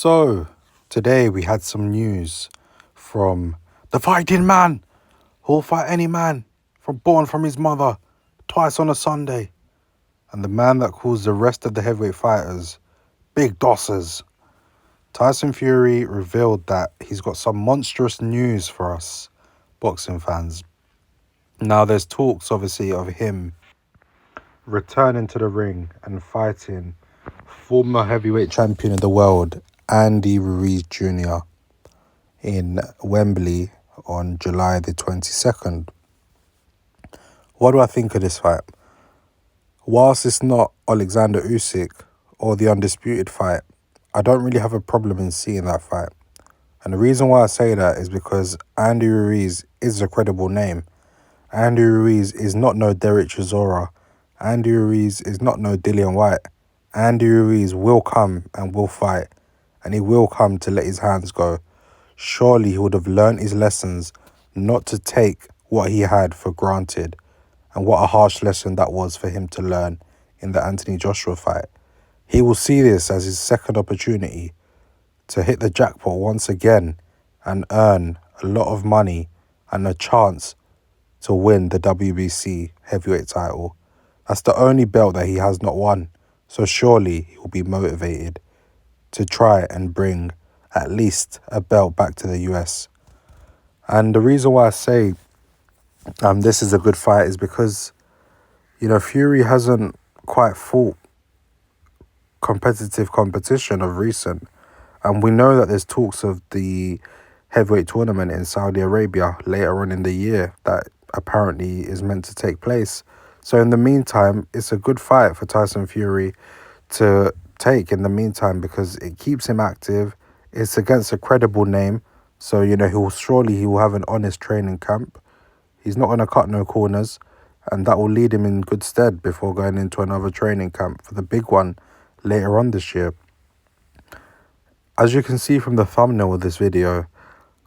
So, today we had some news from the fighting man who'll fight any man born from his mother twice on a Sunday. And the man that calls the rest of the heavyweight fighters big dossers. Tyson Fury revealed that he's got some monstrous news for us boxing fans. Now there's talks obviously of him returning to the ring and fighting former heavyweight champion of the world, Andy Ruiz Jr. in Wembley on July the 22nd. What do I think of this fight? Whilst it's not Alexander Usyk or the undisputed fight, I don't really have a problem in seeing that fight. And the reason why I say that is because Andy Ruiz is a credible name. Andy Ruiz is not no Derek Chisora. Andy Ruiz is not no Dillian White. Andy Ruiz will come and will fight. And he will come to let his hands go. Surely he would have learned his lessons not to take what he had for granted. And what a harsh lesson that was for him to learn in the Anthony Joshua fight. He will see this as his second opportunity to hit the jackpot once again and earn a lot of money and a chance to win the WBC heavyweight title. That's the only belt that he has not won. So surely he will be motivated to try and bring at least a belt back to the US. And the reason why I say this is a good fight is because, Fury hasn't quite fought competitive competition of recent. And we know that there's talks of the heavyweight tournament in Saudi Arabia later on in the year that apparently is meant to take place. So in the meantime, it's a good fight for Tyson Fury to take in the meantime because it keeps him active. It's against a credible name. So, he will have an honest training camp. He's not going to cut no corners. And that will lead him in good stead before going into another training camp for the big one later on this year. As you can see from the thumbnail of this video,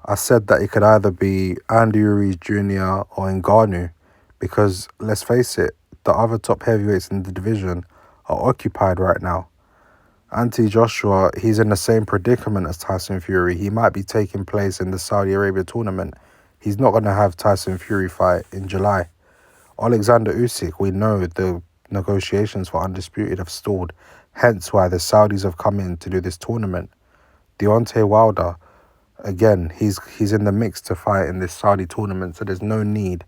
I said that it could either be Andy Ruiz Jr. or Ngannou because, let's face it, the other top heavyweights in the division are occupied right now. Anthony Joshua, he's in the same predicament as Tyson Fury. He might be taking place in the Saudi Arabia tournament. He's not going to have Tyson Fury fight in July. Alexander Usyk, we know the negotiations for Undisputed have stalled, hence why the Saudis have come in to do this tournament. Deontay Wilder, again, he's in the mix to fight in this Saudi tournament, so there's no need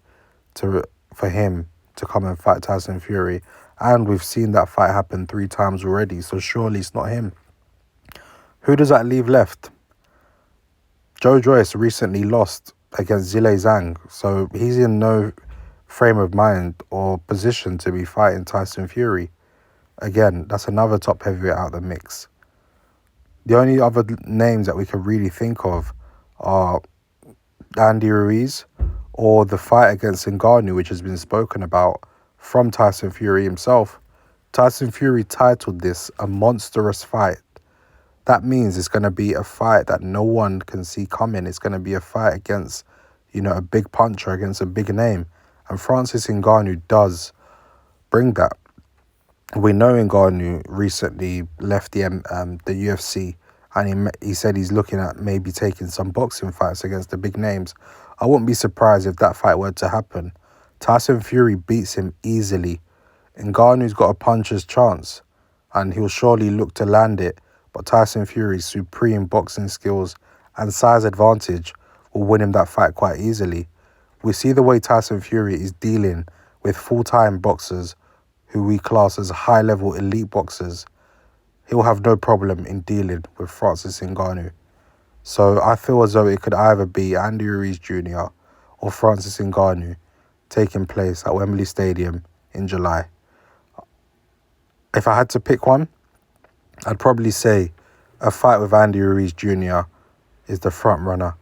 for him to come and fight Tyson Fury. And we've seen that fight happen 3 times already, so surely it's not him. Who does that leave left? Joe Joyce recently lost against Zhilei Zhang, so he's in no frame of mind or position to be fighting Tyson Fury. Again, that's another top heavyweight out of the mix. The only other names that we can really think of are Andy Ruiz or the fight against Ngannou, which has been spoken about from Tyson Fury himself. Tyson Fury titled this a monstrous fight. That means it's going to be a fight that no one can see coming. It's going to be a fight against, a big puncher, against a big name. And Francis Ngannou does bring that. We know Ngannou recently left the UFC and he said he's looking at maybe taking some boxing fights against the big names. I wouldn't be surprised if that fight were to happen. Tyson Fury beats him easily. Ngannou's got a puncher's chance and he'll surely look to land it, but Tyson Fury's supreme boxing skills and size advantage will win him that fight quite easily. We see the way Tyson Fury is dealing with full-time boxers who we class as high-level elite boxers. He'll have no problem in dealing with Francis Ngannou. So I feel as though it could either be Andy Ruiz Jr. or Francis Ngannou taking place at Wembley Stadium in July. If I had to pick one, I'd probably say a fight with Andy Ruiz Jr. is the front runner.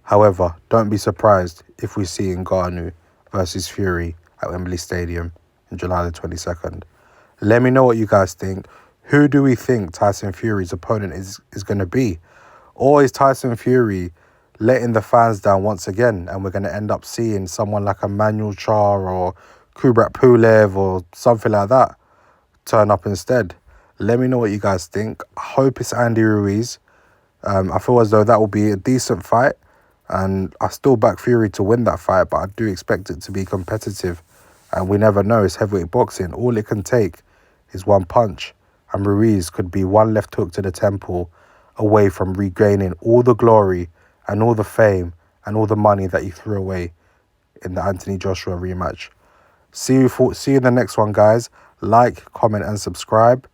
However, don't be surprised if we see Ngannou versus Fury at Wembley Stadium in July the 22nd. Let me know what you guys think. Who do we think Tyson Fury's opponent is going to be? Or is Tyson Fury letting the fans down once again and we're going to end up seeing someone like Emmanuel Char or Kubrat Pulev or something like that turn up instead? Let me know what you guys think. I hope it's Andy Ruiz. I feel as though that will be a decent fight, and I still back Fury to win that fight, but I do expect it to be competitive. And we never know, it's heavyweight boxing. All it can take is one punch, and Ruiz could be one left hook to the temple away from regaining all the glory and all the fame and all the money that he threw away in the Anthony Joshua rematch. See you in the next one, guys. Like, comment, and subscribe.